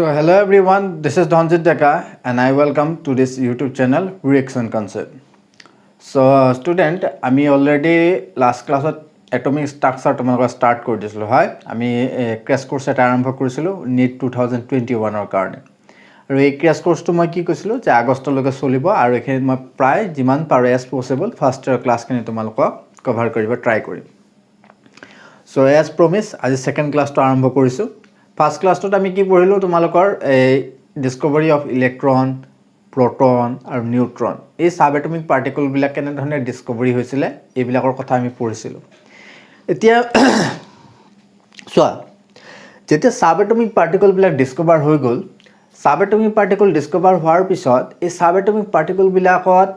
So hello everyone, this is Dhanjit Deka and I welcome to this YouTube channel Reaction Concept. So student, আমি already last class atomic structure তোমালোক start কৰি দিছিলো হয় আমি ক্ৰ্যাশ course এটা আৰম্ভ কৰিছিলো NEET 2021 ৰ কাৰণে আৰু এই ক্ৰ্যাশ কোৰ্সটো মই কি কৈছিলো যে আগষ্টলৈকে চলিব আৰু এখিনি মই প্ৰায় যিমান পাৰো as possible first year class খিনি তোমালোক কভাৰ কৰিব ট্ৰাই কৰিম So as promised আজি second class টো আৰম্ভ কৰিছো First class to আমি কি পঢ়িলো তোমালোকৰ discovery of electron, proton আৰু neutron এই subatomic particle বিলাক কেনে ধৰণে discovery হৈছিলে এই বিলাকৰ কথা আমি পঢ়িছিলো এতিয়া যেতিয়া subatomic particle বিলাক discover হৈ গল subatomic particle discover হোৱাৰ পিছত এই subatomic particle বিলাকত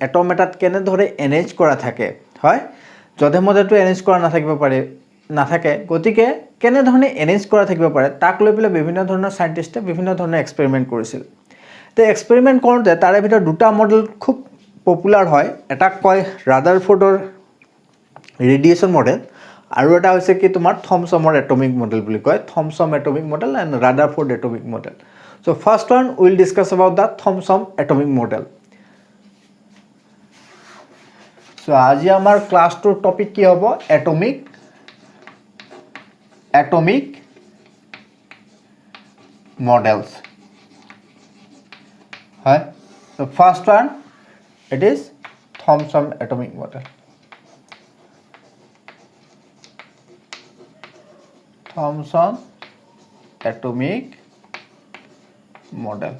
atom এটাত কেনে ধৰণে arrange কৰা থাকে হয় যধে মধেটো arrange কৰা নাথাকিব পাৰে নাথাকে গতিকে কেনে ধৰণে এৰেঞ্জ কৰা থাকিব পাৰে তাক লৈ পেলে বিভিন্ন ধৰণৰ সাইন্টিস্টে বিভিন্ন ধৰণৰ এক্সপেৰিমেন্ট কৰিছিল তে এক্সপেৰিমেন্ট কৰোতে তাৰে ভিতৰত দুটা মডেল খুব পপুলাৰ হয় এটা কয় ৰাদাৰফোৰ্ডৰ ৰেডিয়েশন মডেল আৰু এটা হৈছে কি তোমাৰ থমসমৰ এটমিক মডেল বুলি কয় Thomson atomic model and Rutherford atomic model so first one will discuss about the Thomson atomic model so আজি আমাৰ ক্লাছটোৰ টপিক কি হ'ব atomic models right the first one it is Thomson atomic model Thomson atomic model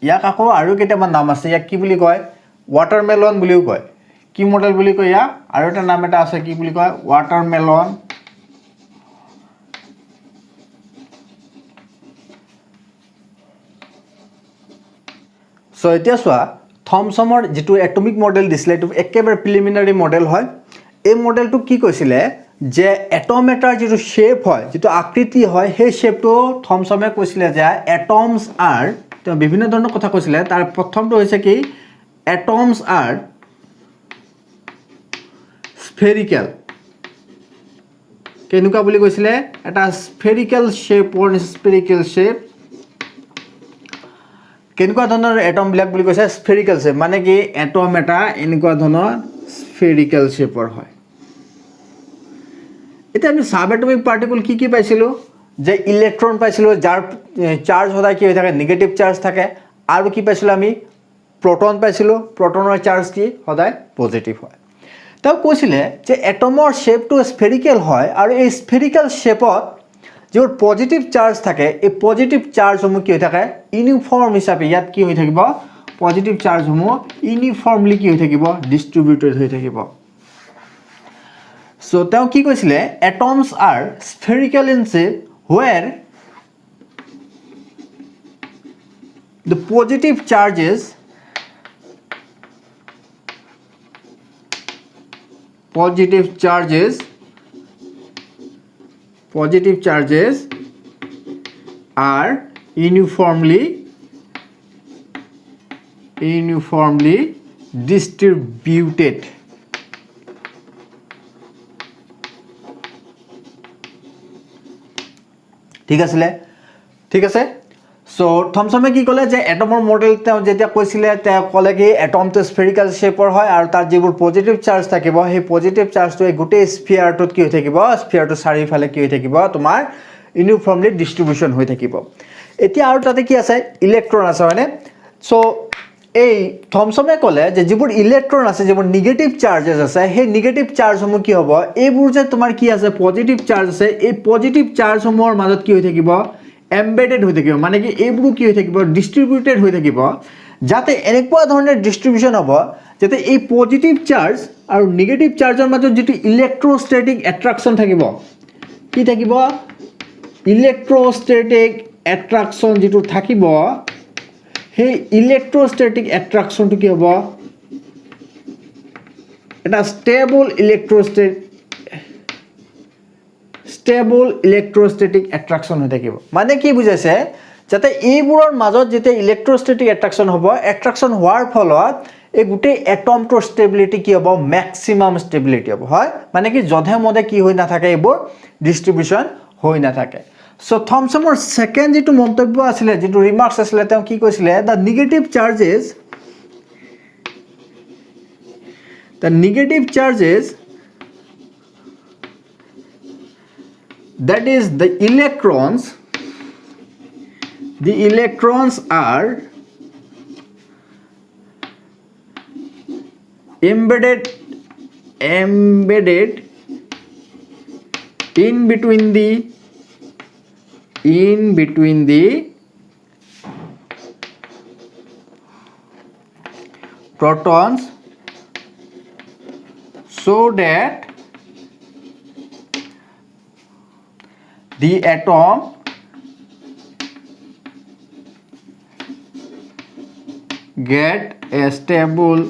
ইয়াক আকৌ আৰু কেইটামান নাম আছে ইয়াক কি বুলি কয় watermelon বুলিও কয় কি মডেল বুলি কয় ইয়া আৰু এটা নাম এটা আছে কি বুলি কয় watermelon সো এতিয়া সোয়া থমসমৰ যেটো এটমিক মডেল দিছিলে এটো একেবাৰে প্ৰিলিমিনাৰী মডেল হয় এই মডেলটো কি কৈছিলে যে এটম এটাৰ যেটো শেপ হয় যেটো আকৃতি হয় সেই শেপটো থমসমে কৈছিলে যে এটমস আৰ তো বিভিন্ন ধৰণৰ কথা কৈছিলে তাৰ প্ৰথমটো হৈছে কি Atoms are spherical. কেনেকুৱা বুলি কৈছিলে এটা spherical shape or spherical shape কেনেকুৱা ধৰণৰ এটম বিলাক বুলি কৈছে spherical shape মানে কি এটম এটা এনেকুৱা ধৰণৰ spherical shape হয় এটা আমি সাবএটমিক পাৰ্টিকল কি পাইছিলো যে ইলেক্ট্ৰন পাইছিলো যাৰ চাৰ্জ সদায় কি হৈ থাকে নেগেটিভ চাৰ্জ থাকে আৰু কি পাইছিলো আমি proton পাইছিলো protonৰ চাৰ্জ কি সদায় পজিটিভ হয় তাও কৈছিলে যে এটমৰ শেপটো স্ফেৰিকেল হয় আৰু এই স্ফেৰিকেল শেপত যে পজিটিভ চাৰ্জ থাকে এই পজিটিভ চাৰ্জ সমূহ কি হৈ থাকে ইউনিফৰ্ম হিচাপে ইয়াত কি হৈ থাকিব পজিটিভ চাৰ্জ সমূহ ইউনিফৰ্মলি কি হৈ থাকিব ডিস্ট্ৰিবিউটেড হৈ থাকিব সো তাও কি কৈছিলে atoms are spherical in shape where the positive charges are uniformly distributed ঠিক আছে সো থমসমে কি কলে যে এটমৰ মডেল যেতিয়া কৈছিলে তে কলে কি এটমটো স্ফেৰিকেল শেপৰ হয় আৰু তাৰ যিবোৰ পজিটিভ চাৰ্জ থাকিব সেই পজিটিভ চাৰ্জটো গোটেই স্ফিয়াৰটোত কি হৈ থাকিব স্ফিয়াৰটো চাৰিফালে কি হৈ থাকিব তোমাৰ ইউনিফৰ্মলি ডিস্ট্ৰিবিউশন হৈ থাকিব এতিয়া আৰু তাতে কি আছে ইলেক্ট্ৰন আছে হয়নে সো এই থমসমে কলে যে যিবোৰ ইলেক্ট্ৰন আছে যিবোৰ নেগেটিভ চাৰ্জেস আছে সেই নেগেটিভ চাৰ্জসমূহ কি হ'ব এইবোৰ যে তোমাৰ কি আছে পজিটিভ চাৰ্জ আছে এই পজিটিভ চাৰ্জসমূহৰ মাজত কি হৈ থাকিব embedded হৈ থাকিব মানে কি এইবোৰ কি হৈ থাকিব ডিস্ট্ৰিবিউটেড হৈ থাকিব যাতে এনেকুৱা ধৰণৰ ডিস্ট্ৰিবিউশন হ'ব যাতে এই পজিটিভ চাৰ্জ আৰু নেগেটিভ চাৰ্জৰ মাজত যেটো ইলেক্ট্ৰোস্ট্যাটিক অ্যাট্ৰাকশন থাকিব কি থাকিব ইলেক্ট্ৰোস্ট্যাটিক অ্যাট্ৰাকশন যেটো থাকিব সেই ইলেক্ট্ৰোস্ট্যাটিক অ্যাট্ৰাকশনটো কি হ'ব এটা স্টেবল ইলেক্ট্ৰোস্ট্যাটিক অ্যাট্ৰাকশন হৈ থাকিব মানে কি বুজাইছে যাতে এইবোৰৰ মাজত যেতে ইলেক্ট্ৰোস্ট্যাটিক অ্যাট্ৰাকশন হ'ব অ্যাট্ৰাকশন হোৱাৰ ফলত এই গোটেই এটমটোৰ ষ্টেবিলিটি কি হ'ব ম্যাক্সিমাম ষ্টেবিলিটি হ'ব হয় মানে কি যধে মধে কি হৈ নাথাকে এইবোৰ ডিস্ট্ৰিবিউশন হৈ নাথাকে সো থমসনৰ সেকেন্ড যেটো মন্তব্য আছিল যেটো ৰিমাৰ্কস আছিল তেওঁ কি কৈছিলে the negative charges that is the electrons are embedded in between the protons so that the atom get a stable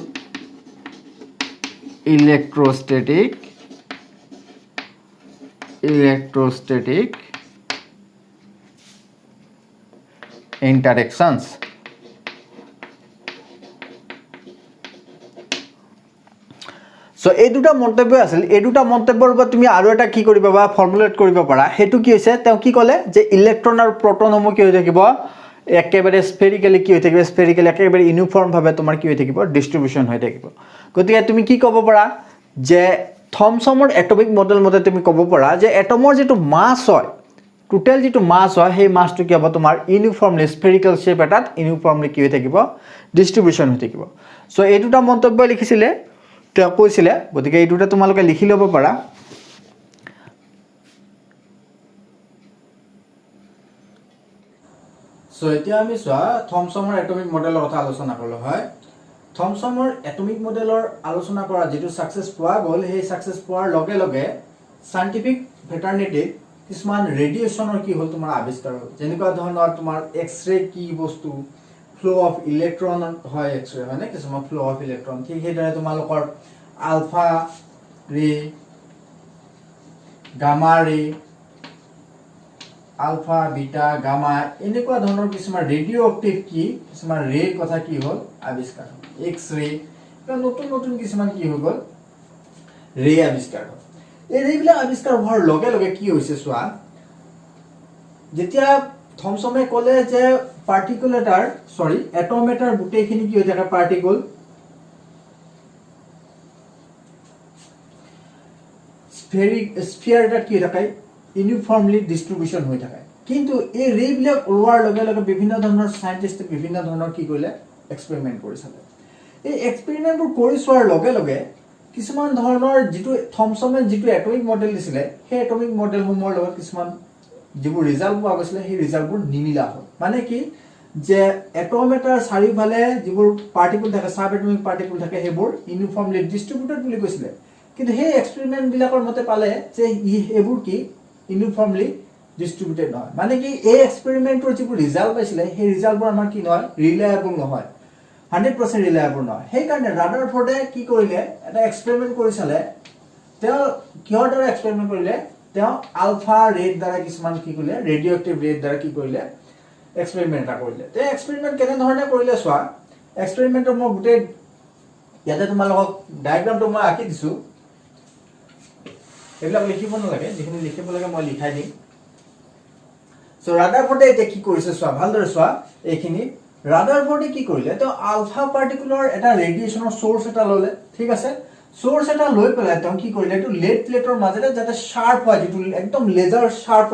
electrostatic interactions so এই দুটা মন্তব্য আছিল এই দুটা মন্তব্যৰ পৰা তুমি আৰু এটা কি কৰিবা বা ফৰ্মুলেট কৰিব পাৰা হেতু কি হৈছে তেওঁ কি ক'লে যে ইলেক্ট্ৰন আৰু প্ৰটনসমূহ কি হৈ থাকিব একেবাৰে স্ফেৰিক্যালি কি হৈ থাকিব স্ফেৰিক্যালি একেবাৰে ইউনিফৰ্ম ভাবে তোমাৰ কি হৈ থাকিব ডিস্ট্ৰিবিউশন হৈ থাকিব গতিকে তুমি কি ক'ব পাৰা যে থমসনৰ এটমিক মডেল মতে তুমি ক'ব পাৰা যে এটমৰ যেটো মাস হয় টোটাল যেটো মাস হয় সেই মাসটো কি হ'ব তোমাৰ ইউনিফৰ্মলি স্ফেৰিক্যাল শেপ এটাত ইউনিফৰ্মলি কি হৈ থাকিব ডিস্ট্ৰিবিউশন হৈ থাকিব সো এই দুটা মন্তব্য লিখিছিলে তেওঁ কৈছিলে গতিকে এই দুটা তোমালোকে লিখি ল'ব পাৰা সো এতিয়া আমি সোৱা থমসনৰ এটমিক মডেলৰ কথা আলোচনা কৰিলো হয় থমসনৰ এটমিক মডেলৰ আলোচনা কৰা যেটো সাকসেস পোৱা গল সেই সাকসেস পোৱাৰ লগে লগে সাইন্টিফিক ভেটাৰনিটি কিছুমান ৰেডিয়েশনৰ কি হল তোমাৰ আৱিষ্কাৰ হ'ল যেনেকুৱা ধৰণৰ তোমাৰ এক্স-ৰে কি বস্তু ফ্লো অফ ইলেক্ট্ৰন হয় এক্স-ৰে মানে কিছুমান ফ্লো অফ ইলেক্ট্ৰন ঠিক সেইদৰে তোমালোকৰ আলফা ৰে গামা ৰে আলফা বিটা গামা এনেকুৱা ধৰণৰ কিছুমান ৰেডিও অ্যাক্টিভ কি কিছুমান ৰে কথা কি হ'ল আৱিষ্কাৰ এক্স-ৰে নতুন নতুন কিছুমান কি হৈ গল ৰে আৱিষ্কাৰ হ'ল এই ৰেবিলাক আৱিষ্কাৰ হোৱাৰ লগে লগে কি হৈছে সোৱা যেতিয়া থমসনে ক'লে যে পাৰ্টিকল এটাৰ এটম এটাৰ গুটেইখিনি কি হৈ থাকে পাৰ্টিকল স্ফিয়াৰ এটা কি হৈ থাকে ইউনিফৰ্মলি ডিস্ট্ৰিবিউশন হৈ থাকে কিন্তু এই ৰে বিলাক ওলোৱাৰ লগে লগে বিভিন্ন ধৰণৰ সাইন্টিস্টে বিভিন্ন ধৰণৰ কি কৰিলে এক্সপেৰিমেন্ট কৰিছিল এই এক্সপেৰিমেন্টবোৰ কৰি চোৱাৰ লগে লগে কিছুমান ধৰণৰ যেটো থমসনে যেটো এটমিক মডেল দিছিলে সেই এটমিক মডেল সমূহৰ লগত কিছুমান যিবোৰ ৰিজাল্ট পোৱা গৈছিল সেই ৰিজাল্টবোৰ নিমিলা হ'ল মানে কি যে এটম এটাৰ চাৰিওফালে যিবোৰ পাৰ্টিকল থাকে সাব এটমিক পাৰ্টিকল থাকে সেইবোৰ ইউনিফৰ্মলি ডিস্ট্ৰিবিউটেড বুলি কৈছিলে কিন্তু সেই এক্সপেৰিমেন্ট বিলাকৰ মতে পালে যে এইবোৰ কি ইউনিফৰ্মলি ডিস্ট্ৰিবিউটেড নহয় মানে কি এই এক্সপেৰিমেন্টৰ যিবোৰ ৰিজাল্ট পাইছিলে সেই ৰিজাল্টবোৰ আমাৰ কি নহয় ৰিলায়েবল নহয় 100% ৰিলায়েবল নহয় সেই কাৰণে ৰাদাৰফৰ্ডে কি কৰিলে এটা এক্সপেৰিমেন্ট কৰিছিলে তেওঁ কিহৰ দ্বাৰা এক্সপেৰিমেন্ট কৰিলে তেওঁ আলফা ৰেড দ্বাৰা কিছুমান কি কৰিলে ৰেডিও এক্টিভ ৰেড দ্বাৰা কি কৰিলে এক্সপেৰিমেন্ট এটা কৰিলে তে এক্সপেৰিমেন্ট কেনে ধৰণে কৰিলে সোৱা এক্সপেৰিমেন্টৰ মই গুটে ইয়াতে তোমালোকক ডায়াগ্ৰামটো মই আঁকি দিছো এবিলাক লিখিব নালাগে যিখিনি লিখিব লাগে মই লিখাই দিম সো ৰাদাৰফৰ্ডে এটা কি কৰিছে সোৱা ভালদৰে সোৱা এইখিনি ৰাদাৰফৰ্ডে কি কৰিলে তো আলফা পাৰ্টিকুলাৰ এটা ৰেডিয়েশনৰ সোৰ্স এটা ললে ঠিক আছে সোৰ্স এটা লৈ পেলাই তেওঁ কি কৰিলে এটো লেড প্লেটৰ মাজেৰে যাতে শাৰ্প হয় যেটো একদম লেজাৰ শাৰ্প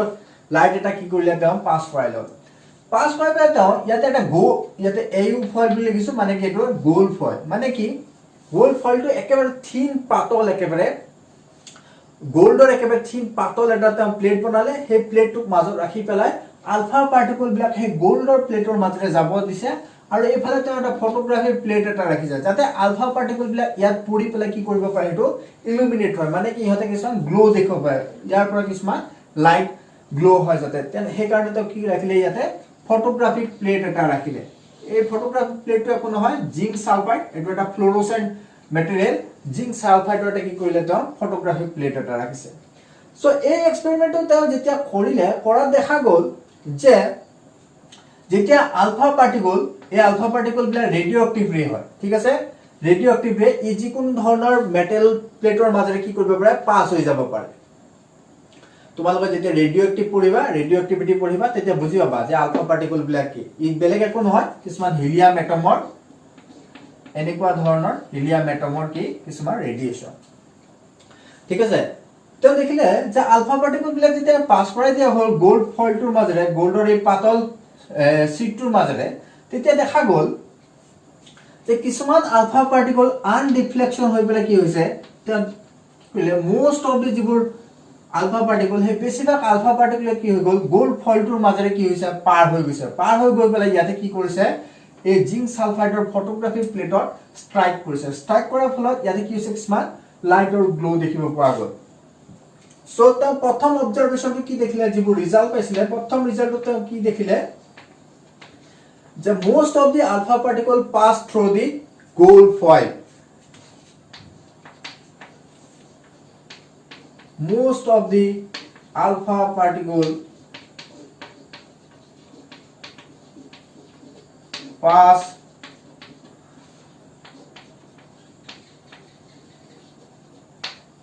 লাইট এটা কি কৰিলে তেওঁ পাস কৰাই লল পাস কৰাই পেলাই তেওঁ ইয়াতে এটা ইয়াতে এউ ফয়েল বুলি লিখিছো মানে কি এটো গোল ফয়েল মানে কি গোল ফয়েলটো একেবাৰে থিন পাতল একেবাৰে গোল্ডৰ একেবাৰে থিন পাতল এটা তেওঁ প্লেট বনালে সেই প্লেটটোক মাজত ৰাখি পেলাই আলফা পাৰ্টিকল বিলাক সেই গোল্ডৰ প্লেটৰ মাজেৰে যাব দিছে আৰু এইফালে তেওঁ এটা ফটোগ্ৰাফি প্লেট এটা ৰাখিছে যাতে আলফা পাৰ্টিকল বিলাক ইয়াত পৰি পেলাই কি কৰিব পাৰে এটো ইলুমিনেট হয় মানে কি হতে কিছুমান গ্লো দেখব পাৰে ইয়াৰ পৰা কিছুমান লাইট গ্লো হয় যাতে তেন সেই কাৰণে তেওঁ কি ৰাখিলে ইয়াতে ফটোগ্ৰাফি প্লেট এটা ৰাখিলে এই ফটোগ্ৰাফি প্লেটটো একো নহয় জিংক সালফাইড এটো এটা ফ্লোৰোসেন্ট মেটেৰিয়েল জিংক সালফাইডৰ এটা কি কৰিলে তেওঁ ফটোগ্ৰাফি প্লেট এটা ৰাখিছে সো এই এক্সপেৰিমেন্টটো তেওঁ যেতিয়া কৰিলে কৰা দেখা গল যে যেতিয়া আলফা পাৰ্টিকল এই আলফা পাৰ্টিকল বিলাক ৰেডিও এক্টিভ ৰে হয় ঠিক আছে ৰেডিঅ' এক্টিভ ৰে ই যিকোনো ধৰণৰ মেটেল প্লেটৰ মাজেৰে কি কৰিব পাৰে পাছ হৈ যাব পাৰে তোমালোকে যেতিয়া ৰেডিঅ' এক্টিভ পঢ়িবা ৰেডিঅ' এক্টিভিটি পঢ়িবা তেতিয়া বুজি পাবা যে আলফা পাৰ্টিকল বিলাক কি ই বেলেগ একো নহয় কিছুমান হিলিয়াম এটমৰ এনেকুৱা ধৰণৰ হিলিয়াম এটমৰ কি কিছুমান ৰেডিয়েশন ঠিক আছে তো দেখিলে যে আলফা পাৰ্টিকল বিলাক যেতিয়া পাছ কৰাই দিয়া হল গোল্ড ফয়েলটোৰ মাজেৰে গোল্ডৰ এই পাতল শীটটোৰ মাজেৰে তেতিয়া দেখা গল যে কিছুমান আলফা পাৰ্টিকল আনডিফ্লেকশন হৈ পেলাই কি হৈছে মোস্ট অফ দি যিবোৰ আলফা পাৰ্টিকল হে বেছিভাগ আলফা পাৰ্টিকল কি হৈ গল গোল্ড ফয়েলটোৰ মাজেৰে কি হৈছে পাৰ হৈ গৈছে পাৰ হৈ গৈ পেলাই ইয়াতে কি কৰিছে এই জিংক সালফাইডৰ ফটোগ্ৰাফি প্লেটত স্ট্ৰাইক কৰিছে স্ট্ৰাইক কৰাৰ ফলত ইয়াতে কি হৈছে কিছুমান লাইটৰ গ্লো দেখিব পোৱা গল সো তা প্ৰথম অবজাৰভেশনটো কি দেখিলে যিবোৰ ৰিজাল্ট পাইছিলে প্ৰথম ৰিজাল্টটো কি দেখিলে যে most of the alpha particle pass through the gold foil most of the alpha particle pass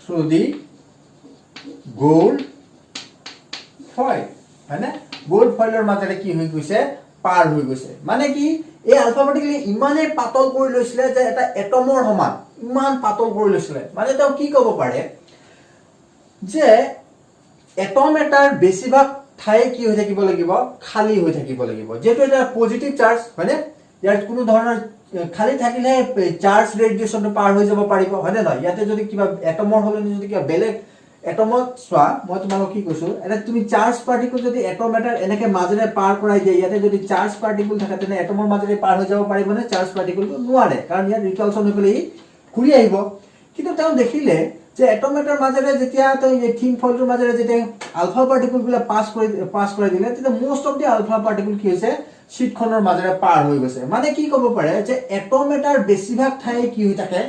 through the gold foil है ना gold foiler মাজেৰে কি হৈ গৈছে পাৰ হৈ গৈছে মানে কি এই আলফা পাৰ্টিকল ইমানে পাতল কৰি লৈছিলে যে এটা এটমৰ সমান ইমান পাতল কৰি লৈছিলে মানে তেওঁ কি ক'ব পাৰে যে এটম এটাৰ বেছিভাগ ঠাই কি হৈ থাকিব লাগিব খালি হৈ থাকিব লাগিব যেটো এটা পজিটিভ চাৰ্জ হয়নে ইয়াত কোনো ধৰণৰ খালি থাকিলে চাৰ্জ ৰেডিয়েশনটো পাৰ হৈ যাব পাৰিব হয়নে নহয় ইয়াতে যদি কিবা এটমৰ হলে যদি কিবা বেলেগ এটমত সোৱা মই তোমাক কি কৈছো এটা তুমি চাৰ্জ পাৰ্টিকল যদি এটম এটাৰ এনেকে মাজেৰে পাৰ কৰাই দিয়ে ইয়াতে যদি চাৰ্জ পাৰ্টিকল থাকে তেনে এটমৰ মাজেৰে পাৰ হৈ যাব পাৰিবনে চাৰ্জ পাৰ্টিকলটো নোৱাৰে কাৰণ ইয়াত ৰিপালচন হৈ পেলাই ঘূৰি আহিব কিন্তু তেওঁ দেখিলে যে এটম এটাৰ মাজেৰে যেতিয়া তেওঁ এই থিন ফয়েলটোৰ মাজেৰে যেতিয়া আলফা পাৰ্টিকল বিলাক পাস কৰি দিলে তেতিয়া most of the alpha particle কি হৈছে শীটখনৰ মাজেৰে পাৰ হৈ গৈছে মানে কি ক'ব পাৰে যে এটম এটাৰ বেছিভাগ ঠাই কি হৈ থাকে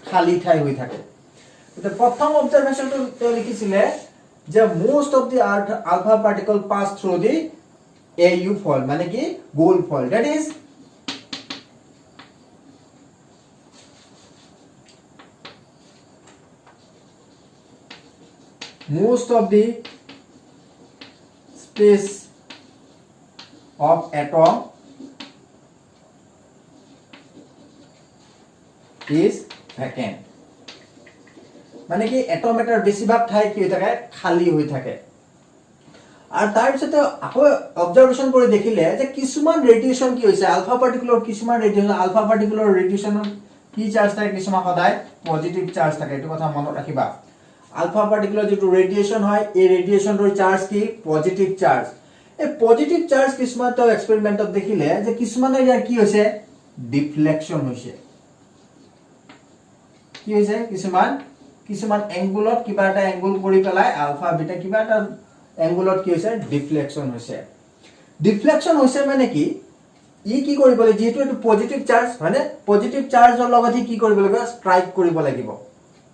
খালি ঠাই হৈ থাকে The প্ৰথম অবজারভেশনটো তেওঁ লিখিছিলে যে most of the alpha particle pass through the AU foil মানে কি gold foil that is most of the space of atom is vacant মানে কি এটম এটাৰ বেছিভাগ ঠাই কি হৈ থাকে খালি হৈ থাকে আৰু তাৰ পিছতে আকৌ অবজাৰভেশন কৰি দেখিলে যে কিছুমান ৰেডিয়েশন কি হৈছে আলফা পাৰ্টিকুলৰ কিছুমান ৰেডিয়েশন আলফা পাৰ্টিকুলৰ ৰেডিয়েশনৰ কি চাৰ্জ থাকে কিছুমান সদায় পজিটিভ চাৰ্জ থাকে এইটো কথা মনত ৰাখিবা আলফা পাৰ্টিকুলৰ যেটো ৰেডিয়েশন হয় এই ৰেডিয়েশনৰ চাৰ্জ কি পজিটিভ চাৰ্জ এই পজিটিভ চাৰ্জ কিছুমান তো এক্সপেৰিমেন্টত দেখিলে যে কিছুমানৰ ইয়াৰ কি হৈছে ডিফ্লেকশন হৈছে কি হৈছে কিছুমান এংগুলত কিবা এটা এংগুল কৰি পেলাই আলফা বিটা কিবা এটা এংগুলত কি হৈছে ডিফ্লেকশন হৈছে মানে কি ই কি কৰিব লাগে যেহেতু এটো পজিটিভ চাৰ্জ হয়নে পজিটিভ চাৰ্জৰ লগত কি কৰিব লাগিব স্ট্ৰাইক কৰিব লাগিব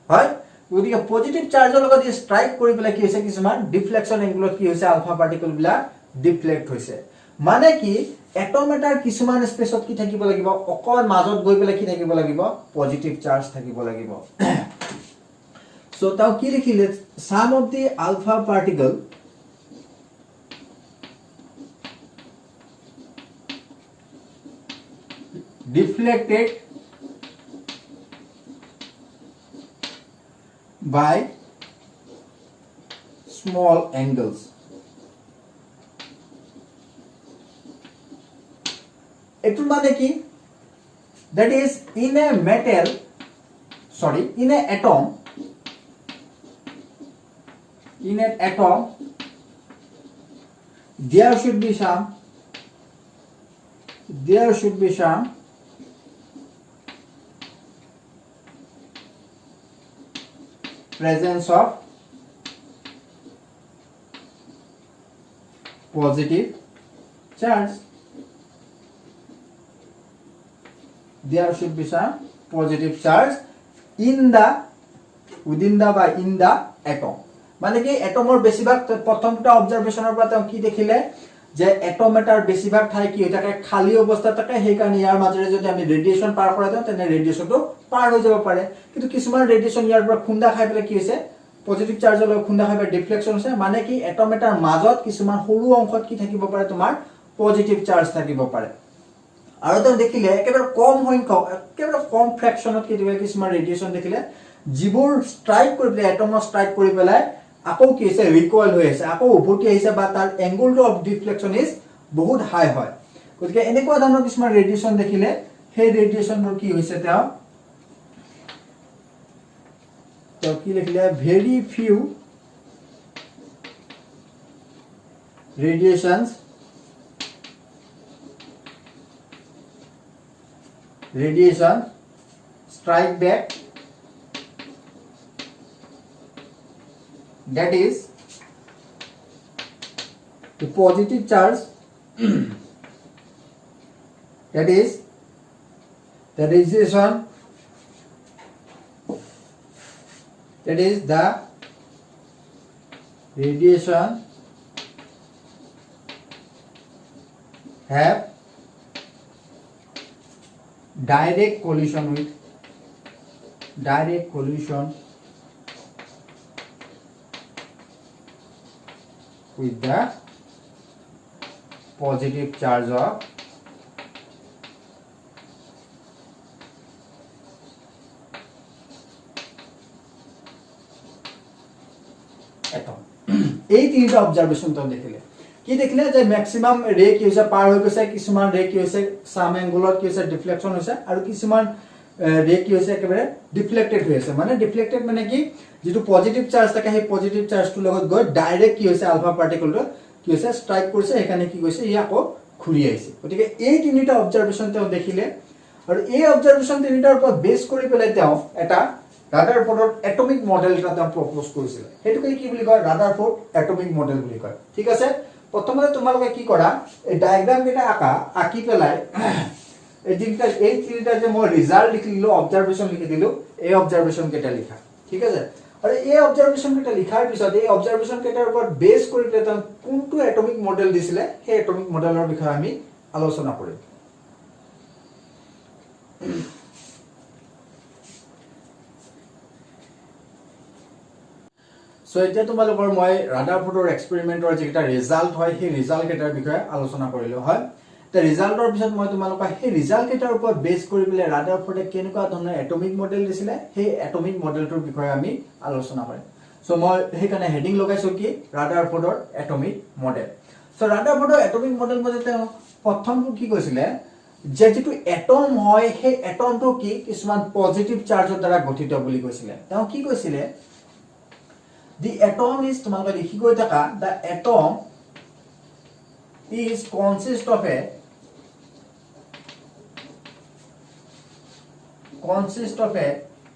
হয় গতিকে পজিটিভ চাৰ্জৰ লগত স্ট্ৰাইক কৰি পেলাই কি হৈছে কিছুমান ডিফ্লেকশন এংগুলত কি হৈছে আলফা পাৰ্টিকল বিলাক ডিফ্লেক্ট হৈছে মানে কি এটম এটাৰ কিছুমান স্পেচত কি থাকিব লাগিব অকল মাজত গৈ পেলাই কি থাকিব লাগিব পজিটিভ চাৰ্জ থাকিব লাগিব So now কি লিখিলে some of the alpha particle deflected by small angles etu mane ki that is in a atom in an atom there should be some presence of positive charge there should be some positive charge within the atom মানে কি এটমৰ বেছিভাগ প্ৰথমটা অবজাৰভেশনৰ পৰা তেওঁ কি দেখিলে যে atom এটাৰ বেছিভাগ ঠাই কি হৈ থাকে খালী অৱস্থাত থাকে সেইকাৰণে ইয়াৰ মাজেৰে যদি আমি ৰেডিয়েশ্যন পাৰ কৰাই দিওঁ তেনে ৰেডিয়েশ্যনটো পাৰ হৈ যাব পাৰে কিন্তু কিছুমান ৰেডিয়েশ্যন ইয়াৰ পৰা খুন্দা খাই পেলাই কি হৈছে পজিটিভ চাৰ্জৰ লগত খুন্দা খাই পেলাই ডিফ্লেকশ্যন হৈছে মানে কি এটম এটাৰ মাজত কিছুমান সৰু অংশত কি থাকিব পাৰে তোমাৰ পজিটিভ চাৰ্জ থাকিব পাৰে আৰু তুমি দেখিলে একেবাৰে কম সংখ্যক একেবাৰে কম ফ্ৰেকশ্যনত কেতিয়াবা কিছুমান ৰেডিয়েশ্যন দেখিলে যিবোৰ ষ্ট্ৰাইক কৰি পেলাই এটমৰ ষ্ট্ৰাইক কৰি পেলাই আকৌ কি হৈছে ৰিকয়েল হৈ আছে আকৌ উভতি আহিছে বা তাৰ এংগলটো অফ ডিফ্লেকশ্যন ইজ বহুত হাই হয় গতিকে এনেকুৱা ধৰণৰ কিছুমান ৰেডিয়েশ্যন দেখিলে সেই ৰেডিয়েশ্যনবোৰ কি হৈছে তেওঁ কি লিখিলে very few radiations radiation strike back that is the positive charge that is the radiation that is the radiation have direct collision with the positive charge of atom এই তিনিটা অবজারভেশন তো দেখিলে কি দেখিলে যে ম্যাক্সিমাম ৰে কি হৈছে পাৰ হৈ গৈছে কিছুমান ৰে কি হৈছে সাম এংগলত কি হৈছে ডিফ্লেকশ্যন হৈছে আৰু কিছুমান ৰে কি হৈছে একেবাৰে ডিফ্লেক্টেড হৈ আছে মানে ডিফ্লেক্টেড মানে কি যেটো পজিটিভ চাৰ্জ থাকে সেই পজিটিভ চাৰ্জটোৰ লগত গৈ ডাইৰেক্ট কি হৈছে আলফা পাৰ্টিকলটো কি হৈছে ষ্ট্ৰাইক কৰিছে এখানে কি কৈছে ই আকৌ ঘূৰি আহিছে গতিকে এই তিনিটা অবজাৰভেশন তেওঁ দেখিলে আৰু এই অবজাৰভেশন তিনিটাৰ ওপৰত বেছ কৰি পেলাই তেওঁ এটা ৰাদাৰফোৰ্ডৰ এটমিক মডেল এটা তেওঁ প্ৰপ'জ কৰিছিল হেতুকে কি বুলি কয় ৰাদাৰফোৰ্ড এটমিক মডেল বুলি কয় ঠিক আছে প্ৰথমতে তোমালোকে কি কৰা এই ডায়াগ্ৰাম কেটা আঁকি পেলাই এই তিনিটা যে মই ৰিজাল্ট লিখিলো অবজাৰভেশন লিখি দিলো এই অবজাৰভেশন কেটা লিখা ঠিক আছে আৰু এই অবজাৰভেশন কেটা লিখাৰ পিছত এই অবজাৰভেশন কেটাৰ ওপৰত বেছ কৰি পেলাই তেওঁ কোনটো এটমিক মডেল দিছিলে সেই এটমিক মডেলৰ বিষয়ে আমি আলোচনা কৰিম সো এতিয়া তোমালোকৰ মই ৰাদাৰফোৰ্ডৰ এক্সপেৰিমেন্টৰ যেটা ৰিজাল্ট হয় সেই ৰিজাল্ট কেটাৰ বিষয়ে আলোচনা কৰিলো হয় তে ৰিজাল্টৰ পিছত মই তোমালোকক সেই ৰিজাল্ট কেটাৰ ওপৰত বেছ কৰি পেলাই ৰাদাৰফোৰ্ডে কেনেকুৱা ধৰণৰ এটমিক মডেল দিছিলে সেই এটমিক মডেলটোৰ বিষয়ে আমি আলোচনা কৰিম সো মই সেইকাৰণে হেডিং লগাইছো কি ৰাদাৰফোৰ্ডৰ এটমিক মডেল সো ৰাদাৰফোৰ্ডৰ এটমিক মডেল মতে তেওঁ প্ৰথমটো কি কৈছিলে যে যেটো এটম হয় সেই এটমটো কি কিছুমান পজিটিভ চাৰ্জৰ দ্বাৰা গঠিত বুলি কৈছিলে তেওঁ কি কৈছিলে The atom is তোমালোকে লিখি গৈ থাকা the atom is consist of a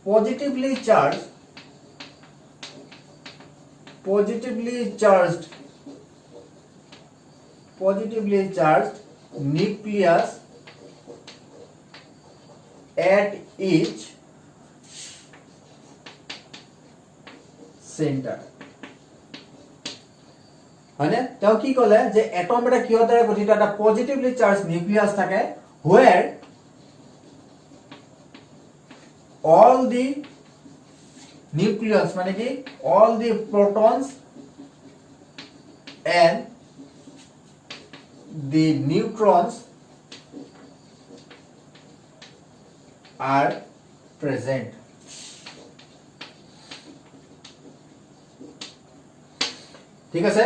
positively charged nucleus at each center হয়নে তেওঁ কি কলে যে এটম এটা কিহৰ দ্বাৰা গঠিত এটা পজিটিভলি চাৰ্জ নিউক্লিয়াছ থাকে where all the nucleons মানে কি all the protons and the neutrons are present ঠিক আছে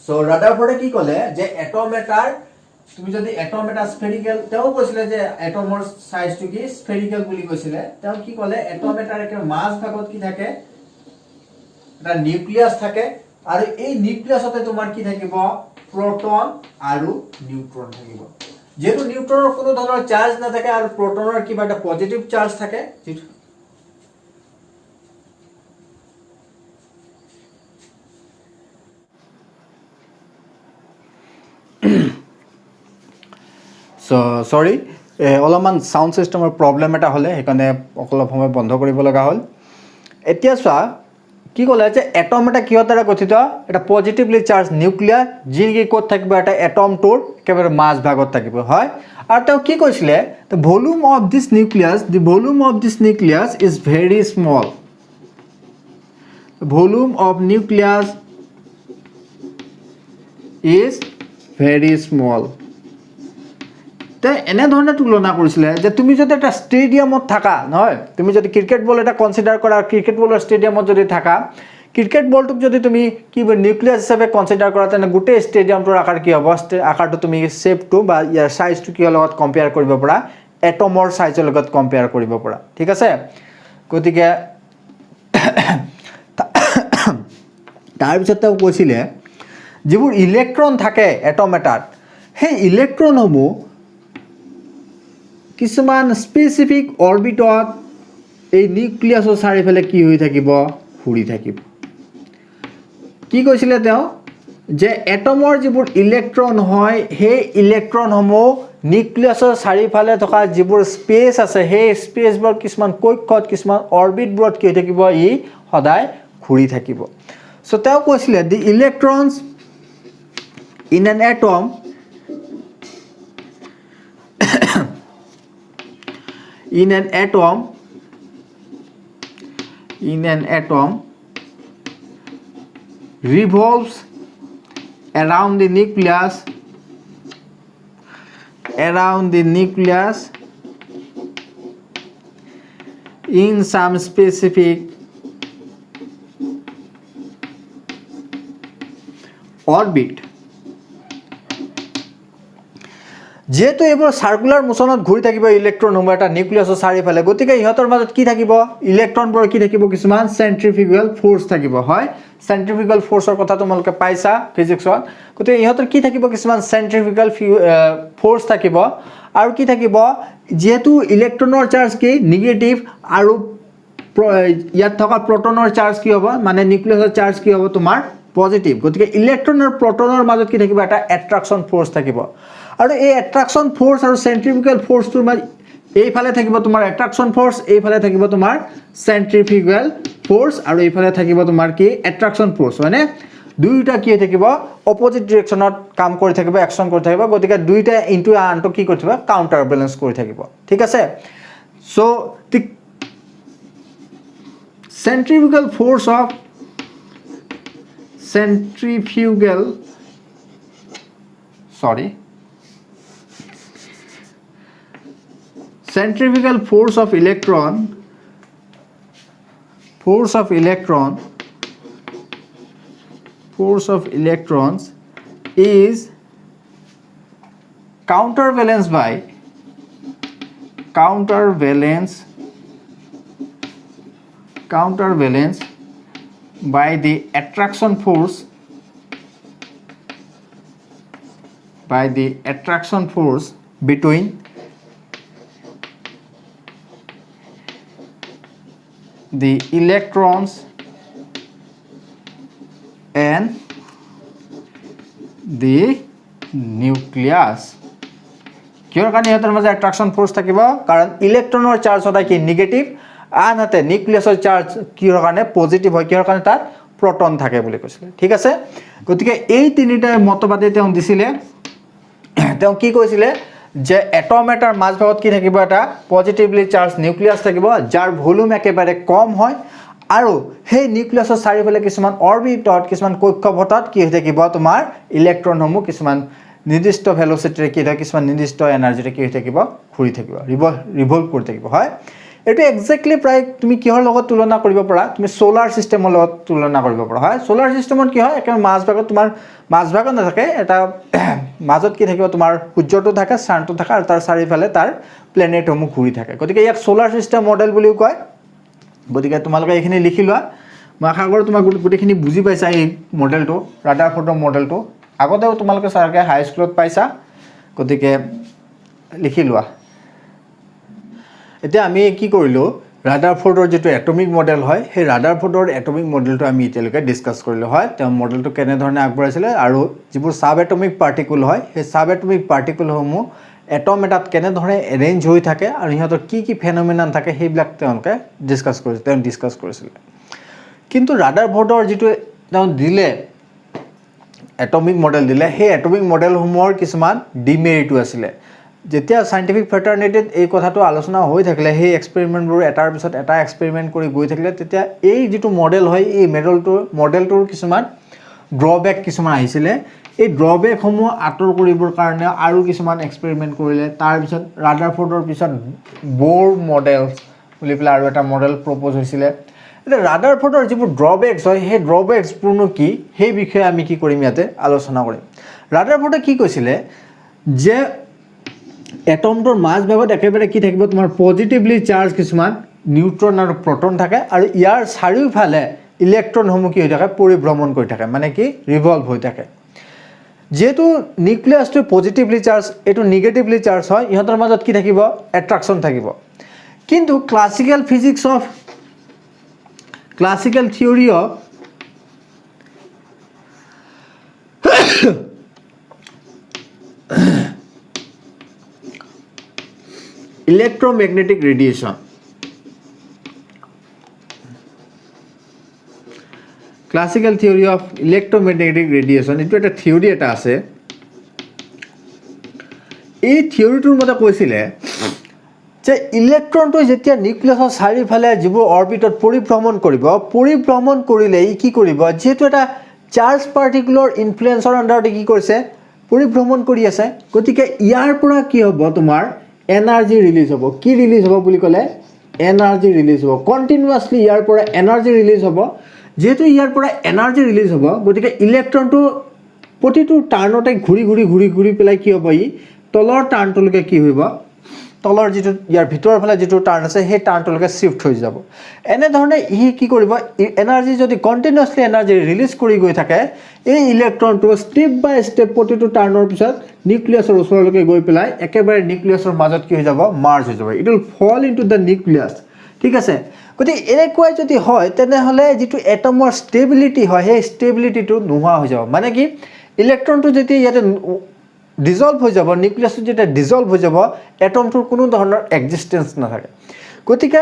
সো ৰাদাৰফোৰ্ডে কি কলে যে এটম এটাৰ তুমি যদি এটম এটা স্ফেৰিকেল তেও কৈছিলে যে এটমৰ সাইজটো কি স্ফেৰিকেল বুলি কৈছিলে তেও কি কলে এটম এটাৰ একে মাছ ভাগত কি থাকে এটা নিউক্লিয়াছ থাকে আৰু এই নিউক্লিয়াছতে তোমাৰ কি থাকিব প্ৰোটন আৰু নিউট্ৰন থাকিব যেটো নিউট্ৰনৰ কোনো ধৰণৰ চাৰ্জ নাথাকে আৰু প্ৰোটনৰ কিবা এটা পজিটিভ চাৰ্জ থাকে সো সৰি অলপমান সাউন্ড সিস্টেমৰ প্ৰবলেম এটা হলে সেইকাৰণে অলপ সময় বন্ধ কৰিব লগা হল এতিয়া চোৱা কি ক'লে যে এটম এটা কিহৰ দ্বাৰা গঠিত এটা পজিটিভলি চাৰ্জ নিউক্লিয়াৰ যি কি ক'ত থাকিব এটা এটমটোৰ একেবাৰে মাজ ভাগত থাকিব হয় আৰু তেওঁ কি কৈছিলে the volume of this nucleus is very small the volume of nucleus is very small তে এনে ধৰণে তুলনা কৰিছিলে যে তুমি যদি এটা ষ্টেডিয়ামত থাকা নহয় তুমি যদি ক্ৰিকেট বল এটা কনসিডাৰ কৰা ক্ৰিকেট বলৰ ষ্টেডিয়ামত যদি থাকা ক্ৰিকেট বলটোক যদি তুমি কি নিউক্লিয়াছ হিচাপে কনসিডাৰ কৰা তেনে গোটেই ষ্টেডিয়ামটোৰ আকাৰ কি হ'ব আকাৰটো তুমি শেপটো বা ইয়াৰ সাইজটো কি লগত কম্পেয়াৰ কৰিব পৰা এটমৰ সাইজৰ লগত কম্পেয়াৰ কৰিব পৰা ঠিক আছে গতিকে তাৰ পিছত তেওঁ কৈছিলে যিবোৰ ইলেক্ট্ৰন থাকে এটম এটাত সেই ইলেক্ট্ৰনসমূহ কিছুমান স্পেসিফিক অৰবিটত এই নিউক্লিয়াছৰ চাৰিফালে কি হৈ থাকিব ঘূৰি থাকিব কি কৈছিলে তেওঁ যে এটমৰ যিবোৰ ইলেক্ট্ৰন হয় সেই ইলেক্ট্ৰনসমূহ নিউক্লিয়াছৰ চাৰিফালে থকা যিবোৰ স্পেস আছে সেই স্পেসবোৰ কিছুমান কক্ষত কিছুমান অৰবিটবোৰত কি হৈ থাকিব ই সদায় ঘূৰি থাকিব সো তেওঁ কৈছিলে দি electrons in an atom revolves around the nucleus in some specific orbit যেহেতু এবোৰ সাৰ্কুলাৰ মোশনত ঘূৰি থাকিব ইলেক্ট্ৰন সমূহ এটা নিউক্লিয়াছৰ চাৰিফালে গতিকে ইহঁতৰ মাজত কি থাকিব ইলেক্ট্ৰনবোৰ কি থাকিব কিছুমান সেন্ট্ৰিফিউগাল ফোৰ্স থাকিব হয় সেন্ট্ৰিফিউগাল ফোৰ্সৰ কথা তোমালোকে পাইছা ফিজিক্সত গতিকে ইহঁতৰ কি থাকিব কিছুমান সেন্ট্ৰিফিউগাল ফোৰ্স থাকিব আৰু কি থাকিব যেহেতু ইলেক্ট্ৰনৰ চাৰ্জ কি নিগেটিভ আৰু ইয়াত থকা প্ৰটনৰ চাৰ্জ কি হ'ব মানে নিউক্লিয়াছৰ চাৰ্জ কি হ'ব তোমাৰ পজিটিভ গতিকে ইলেক্ট্ৰন আৰু প্ৰটনৰ মাজত কি থাকিব এটা অ্যাট্ৰাকশন ফোৰ্স থাকিব আৰু এই অ্যাট্ৰাকশন ফোৰ্স আৰু সেন্ট্ৰিফিউগাল ফোৰ্সটোৰ মাজ এইফালে থাকিব তোমাৰ অ্যাট্ৰাকশন ফোৰ্স এইফালে থাকিব তোমাৰ সেন্ট্ৰিফিউগাল ফোৰ্স আৰু এইফালে থাকিব তোমাৰ কি অ্যাট্ৰাকশন ফোৰ্স মানে দুইটা কি থাকিব অপোজিট ডিৰেকশনত কাম কৰি থাকিব একশন কৰি থাকিব গতিকে দুইটা ইনটু আনটো কি কৰি থাকিব কাউন্টাৰ ব্যালেন্স কৰি থাকিব ঠিক আছে so the centrifugal force of centrifugal force of electrons is counterbalanced by the attraction force between the electrons and the nucleus কিয়ৰ কাৰণে ইহঁতৰ মাজত attraction force থাকিব কাৰণ ইলেক্ট্ৰনৰ চাৰ্জ সদায় কি নেগেটিভ আনহাতে নিউক্লিয়াছৰ চাৰ্জ কিহৰ কাৰণে পজিটিভ হয় কিহৰ কাৰণে তাত প্ৰটন থাকে বুলি কৈছিল ঠিক আছে গতিকে এই তিনিটা মতবাদে তেওঁ দিছিলে তেওঁ কি কৈছিলে যে এটম এটাৰ মাজ ভাগত কি থাকিব এটা পজিটিভলি চাৰ্জ নিউক্লিয়াছ থাকিব যাৰ ভলিউম একেবাৰে কম হয় আৰু সেই নিউক্লিয়াছৰ চাৰিফালে কিছুমান অৰবিটত কিছুমান কক্ষপথত কি হৈ থাকিব তোমাৰ ইলেক্ট্ৰনসমূহ কিছুমান নিৰ্দিষ্ট ভেলোচিটিৰে কি থাকে কিছুমান নিৰ্দিষ্ট এনাৰ্জিৰে কি হৈ থাকিব ঘূৰি থাকিব ৰিভলভ কৰি থাকিব হয় এটো এক্স্যাক্টলি প্ৰায় তুমি কিহৰ লগত তুলনা কৰিব পাৰা তুমি সোলাৰ সিস্টেমৰ লগত তুলনা কৰিব পাৰা হয় সোলাৰ সিস্টেমত কি হয় একেবাৰে মাজ ভাগত তোমাৰ মাজ ভাগত নাথাকে এটা মাজত কি থাকিব তোমাৰ সূৰ্যটো থাকে চানটো থাকে আৰু তাৰ চাৰিফালে তাৰ প্লেনেটসমূহ ঘূৰি থাকে গতিকে ইয়াক সোলাৰ সিস্টেম মডেল বুলিও কয় গতিকে তোমালোকে এইখিনি লিখি লোৱা মই আশা কৰোঁ তোমাক গোটেইখিনি বুজি পাইছা এই মডেলটো ৰাদাৰফোৰ্ডৰ মডেলটো আগতেও তোমালোকে সাৰকে হাই স্কুলত পাইছা গতিকে লিখি লোৱা এতিয়া আমি কি কৰিলো ৰাদাৰফোৰ্ডৰ যেটো এটমিক মডেল হয় সেই ৰাদাৰফোৰ্ডৰ এটমিক মডেলটো আমি এতিয়ালৈকে ডিসকাস কৰিলো হয় তেওঁ মডেলটো কেনে ধৰণে আগবঢ়াইছিলে আৰু যিবোৰ সাব এটমিক পাৰ্টিকুল হয় সেই সাব এটমিক পাৰ্টিকুলসমূহ এটম এটাত কেনে ধৰণে এৰেঞ্জ হৈ থাকে আৰু ইহঁতৰ কি ফেনোমেনন থাকে সেইবিলাক তেওঁলোকে ডিসকাস কৰিছিল কিন্তু ৰাদাৰফৰ্ডৰ যিটো তেওঁ দিলে এটমিক মডেল দিলে সেই এটমিক মডেলসমূহৰ কিছুমান ডিমেৰিটো আছিলে যেতিয়া সাইন্টিফিক ফ্ৰেটাৰ্নিটিত এই কথাটো আলোচনা হৈ থাকিলে সেই এক্সপেৰিমেণ্টবোৰ এটাৰ পিছত এটা এক্সপেৰিমেণ্ট কৰি গৈ থাকিলে তেতিয়া এই যিটো মডেল হয় এই মডেলটোৰ কিছুমান ড্ৰবেক কিছুমান আহিছিলে এই ড্ৰবেকসমূহ আঁতৰ কৰিবৰ কাৰণে আৰু কিছুমান এক্সপেৰিমেণ্ট কৰিলে তাৰপিছত ৰাদাৰফৰ্ডৰ পিছত বৰ মডেল বুলি পেলাই আৰু এটা মডেল প্ৰপ'জ হৈছিলে এতিয়া ৰাদাৰফৰ্ডৰ যিবোৰ ড্ৰবেকছ হয় সেই ড্ৰবেকছবোৰনো কি সেই বিষয়ে আমি কি কৰিম ইয়াতে আলোচনা কৰিম ৰাদাৰফৰ্ডে কি কৈছিলে যে এটমটোৰ মাজভাগত একেবাৰে কি থাকিব তোমাৰ পজিটিভলি চাৰ্জ কিছুমান নিউট্ৰন আৰু প্ৰটন থাকে আৰু ইয়াৰ চাৰিওফালে ইলেক্ট্ৰনসমূহ কি হৈ থাকে পৰিভ্ৰমণ কৰি থাকে মানে কি ৰিভলভ হৈ থাকে যেহেতু নিউক্লিয়াছটো পজিটিভলি চাৰ্জ এইটো নিগেটিভলি চাৰ্জ হয় ইহঁতৰ মাজত কি থাকিব এট্ৰাকশ্যন থাকিব কিন্তু classical theory of electromagnetic radiation classical theory of electromagnetic radiation itu eta theory eta ase ei theory tur mate koisile je electron to jetia nucleus sari phale jibo orbitot poribhramon korile ei ki koribo jetu eta charge particular influence or under ki korise poribhramon kori ase gotike iar pora ki hobo tomar energy release hobo ki release hobo boli kole energy release hobo continuously iar pora energy release hobo যেহেতু ইয়াৰ পৰা energy release হ'ব গতিকে ইলেক্ট্ৰনটো প্ৰতিটো টাৰ্ণতে ঘূৰি পেলাই কি হ'ব ই তলৰ টাৰ্ণটোলৈকে কি হ'ব তলৰ যিটো ইয়াৰ ভিতৰৰ ফালে যিটো টাৰ্ণ আছে সেই টাৰ্ণটোলৈকে শিফট হৈ যাব এনে ধৰণে ই কি কৰিব এনাৰ্জি যদি কন্টিনিউয়াছলি এনাৰ্জি ৰিলিজ কৰি গৈ থাকে এই ইলেক্ট্ৰনটো ষ্টেপ বাই ষ্টেপ প্ৰতিটো টাৰ্ণৰ পিছত নিউক্লিয়াছৰ ওচৰলৈকে গৈ পেলাই একেবাৰে নিউক্লিয়াছৰ মাজত কি হৈ যাব মাৰ্জ হৈ যাব it will fall into the nucleus ঠিক আছে গতি এনেকুৱাই যদি হয় তেনেহলে যেটো এটমৰ ষ্টেবিলিটি হয় সেই ষ্টেবিলিটিটো নোহোৱা হৈ যাব মানে কি ইলেক্ট্ৰনটো যেতিয়া ইয়াতে ডিজলভ হৈ যাব নিউক্লিয়াছটো যেতিয়া ডিজলভ হৈ যাব এটমটোৰ কোনো ধৰণৰ এক্সিষ্টেন্স নাথাকে গতিকে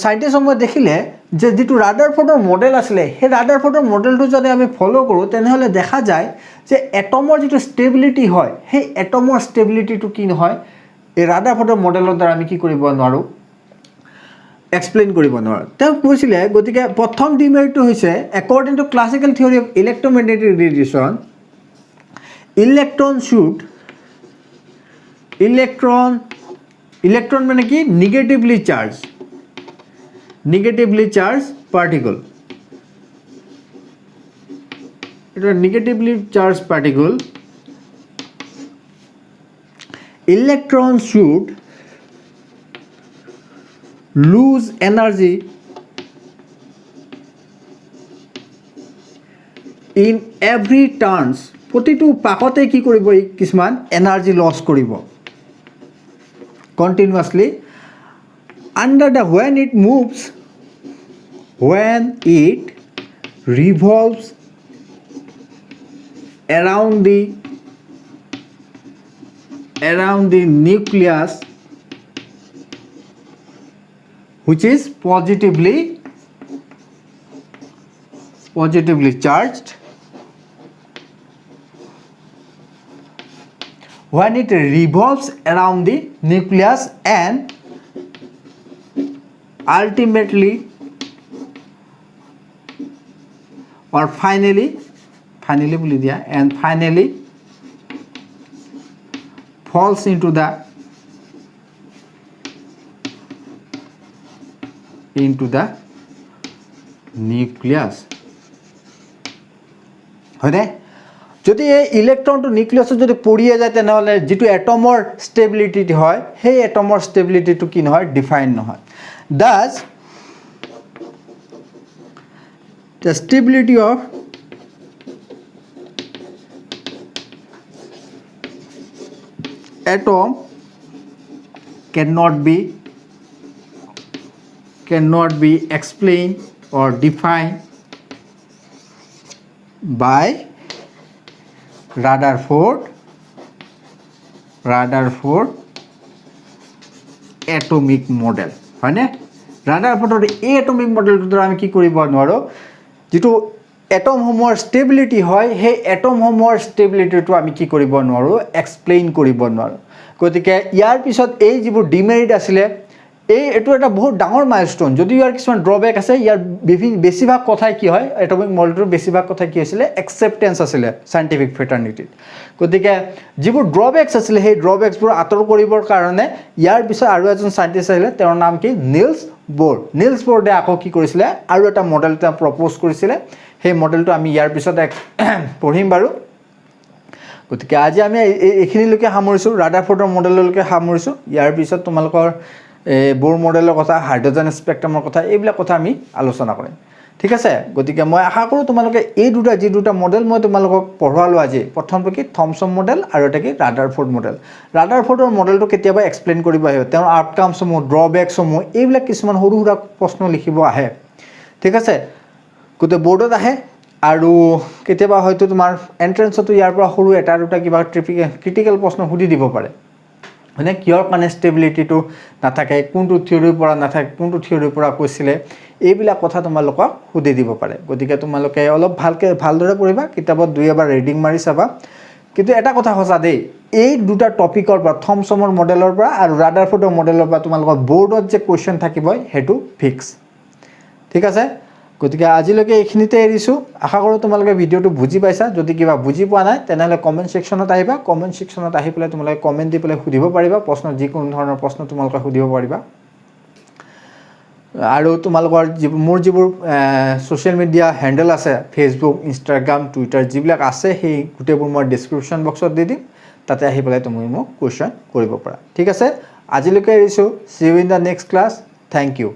সাইন্টিষ্টসমূহে দেখিলে যে যেটো ৰাদাৰফৰ্ডৰ মডেল আছিলে সেই ৰাদাৰফৰ্ডৰ মডেলটো যদি আমি ফলো কৰো তেনেহলে দেখা যায় যে এটমৰ যেটো ষ্টেবিলিটি হয় সেই এটমৰ ষ্টেবিলিটিটো কি নহয় এই ৰাদাৰফৰ্ডৰ মডেলৰ দ্বাৰা আমি কি কৰিব নোৱাৰো explain কৰিব নোৱাৰো তেওঁ কৈছিলে গতিকে প্ৰথম ডিমেৰিটটো হৈছে according to classical theory of electromagnetic radiation electron মানে কি negatively charged particle এটা negatively charged particle electron should lose energy in every turns প্ৰতিটো পাকতে কি কৰিব কিছুমান এনাৰ্জি লস কৰিব continuously under the when it revolves around the nucleus which is positively charged when it revolves around the nucleus and ultimately or finally boli dia and finally falls into the nucleus হয়নে যদি এই ইলেক্ট্ৰনটো নিউক্লিয়াছত যদি পঢ়িয়ে যায় তেনেহলে যেটো এটমৰ stability হয় সেই এটমৰ ষ্টেবিলিটিটো কি নহয় ডিফাইন নহয় thus the stability of atom cannot be explained or defined by Rutherford atomic model হয় নে ৰাদাৰফৰ্ডৰ এই এটমিক মডেলটোৰ দ্বাৰা আমি কি কৰিব নোৱাৰোঁ যিটো এটমসমূহৰ ষ্টেবিলিটি হয় সেই এটমসমূহৰ ষ্টেবিলিটিটো আমি কি কৰিব নোৱাৰোঁ এক্সপ্লেইন কৰিব নোৱাৰোঁ গতিকে ইয়াৰ পিছত এই যিবোৰ ডিমেৰিট আছিলে এইটো এটা বহুত ডাঙৰ মাইলষ্টোন যদিও ইয়াৰ কিছুমান ড্ৰবেক আছে ইয়াৰ বেছিভাগ কথাই কি হয় এটমিক মডেলটোৰ বেছিভাগ কথা কি হৈছিলে একচেপ্টেঞ্চ আছিলে চাইণ্টিফিক ফ্ৰেটাৰ্নিটিত গতিকে যিবোৰ ড্ৰবেকছ আছিলে সেই ড্ৰবেকছবোৰ আঁতৰ কৰিবৰ কাৰণে ইয়াৰ পিছত আৰু এজন চাইণ্টিষ্ট আহিলে তেওঁৰ নাম কি নিলছ ব'ৰ্ডে আকৌ কি কৰিছিলে আৰু এটা মডেল তেওঁ প্ৰপ'জ কৰিছিলে সেই মডেলটো আমি ইয়াৰ পিছত পঢ়িম বাৰু গতিকে আজি আমি এইখিনিলৈকে সামৰিছোঁ ৰাদাৰফৰ্ডৰ মডেললৈকে সামৰিছোঁ ইয়াৰ পিছত তোমালোকৰ বোৰ মডেলৰ কথা হাইড্ৰজেন স্পেক্ট্ৰামৰ কথা এইবিলাক কথা আমি আলোচনা কৰিম ঠিক আছে গতিকে মই আশা কৰোঁ তোমালোকে এই যি দুটা মডেল মই তোমালোকক পঢ়োৱালোঁ আজি প্ৰথমটো কি থমছন মডেল আৰু এটা কি ৰাদাৰফৰ্ড মডেল ৰাদাৰফৰ্ডৰ মডেলটো কেতিয়াবা এক্সপ্লেইন কৰিব আহিব তেওঁৰ আউটকামসমূহ ড্ৰবেকছসমূহ এইবিলাক কিছুমান সৰু সুৰা প্ৰশ্ন লিখিব আহে ঠিক আছে গোটেই বৰ্ডত আহে আৰু কেতিয়াবা হয়তো তোমাৰ এণ্ট্ৰেন্সতো ইয়াৰ পৰা সৰু এটা দুটা কিবা ক্ৰিটিকেল প্ৰশ্ন সুধি দিব পাৰে মানে কিহৰ কাৰণে ষ্টেবিলিটিটো নাথাকে কোনটো থিয়ৰিৰ পৰা নাথাকে কোনটো থিয়ৰিৰ পৰা কৈছিলে এইবিলাক কথা তোমালোকক সুধি দিব পাৰে গতিকে তোমালোকে অলপ ভালদৰে পঢ়িবা কিতাপত দুই এবাৰ ৰিডিং মাৰি চাবা কিন্তু এটা কথা সঁচা দেই এই দুটা টপিকৰ পৰা থমছনৰ মডেলৰ পৰা আৰু ৰাদাৰফৰ্ডৰ মডেলৰ পৰা তোমালোকৰ বৰ্ডত যে কুৱেশ্যন থাকিবই সেইটো ফিক্স ঠিক আছে গতিকে আজিলৈকে এইখিনিতে এৰিছোঁ আশা কৰোঁ তোমালোকে ভিডিঅ'টো বুজি পাইছা যদি কিবা বুজি পোৱা নাই তেনেহ'লে কমেণ্ট ছেকশ্যনত আহিবা কমেণ্ট ছেকশ্যনত আহি পেলাই তোমালোকে কমেণ্ট দি পেলাই সুধিব পাৰিবা প্ৰশ্ন যিকোনো ধৰণৰ প্ৰশ্ন তোমালোকে সুধিব পাৰিবা আৰু তোমালোকৰ মোৰ যিবোৰ ছ'চিয়েল মিডিয়া হেণ্ডেল আছে ফেচবুক ইনষ্টাগ্ৰাম টুইটাৰ যিবিলাক আছে সেই গোটেইবোৰ মই ডেছক্ৰিপশ্যন বক্সত দি দিম তাতে আহি পেলাই তুমি মোক কুৱেশ্যন কৰিব পাৰা ঠিক আছে আজিলৈকে এৰিছোঁ see you in the next class thank U